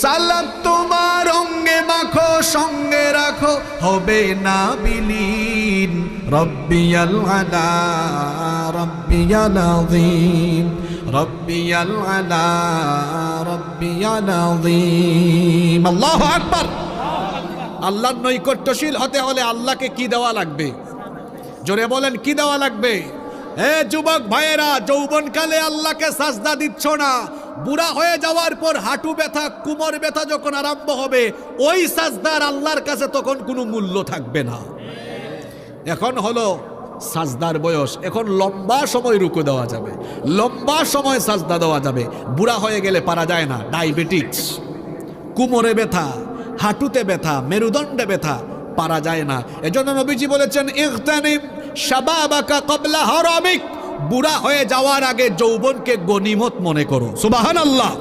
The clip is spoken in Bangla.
সালাত তোমার অঙ্গে মাখো সঙ্গে রাখো হবে না বিলীন রব্বিয়াল আলা রব্বিয়াল আযীম রব্বিয়াল আলা রব্বিয়াল আযীম। আল্লাহু আকবার। আল্লাহর নৈকট্যশীল হতে হলে আল্লাহকে কি দেওয়া লাগবে? জোরে বলেন, কি দেওয়া লাগবে? এ যুবক ভাইয়েরা, যৌবনকালে আল্লাহকে সাজদা দিচ্ছ না, বুড়া হয়ে যাওয়ার পর হাঁটু ব্যথা কোমর ব্যথা যখন আরম্ভ হবে, ওই সাজদার আল্লাহর কাছে তখন কোনো মূল্য থাকবে না। এখন হলো সাজদার বয়স, এখন লম্বা সময় রুকু দেওয়া যাবে, লম্বা সময় সাজদা দেওয়া যাবে। বুড়া হয়ে গেলে পারা যায় না, ডায়াবেটিস, কোমরে ব্যথা, হাঁটুতে ব্যথা, মেরুদণ্ডে ব্যথা, পারা যায় না। এজন্য নবীজি বলেছেন, ইগতানিম শাবাবাকা ক্বাবলা হারামিক, বুড়া হয়ে যাওয়ার আগে যৌবনকে গনিমত মনে করো। সুবহানাল্লাহ।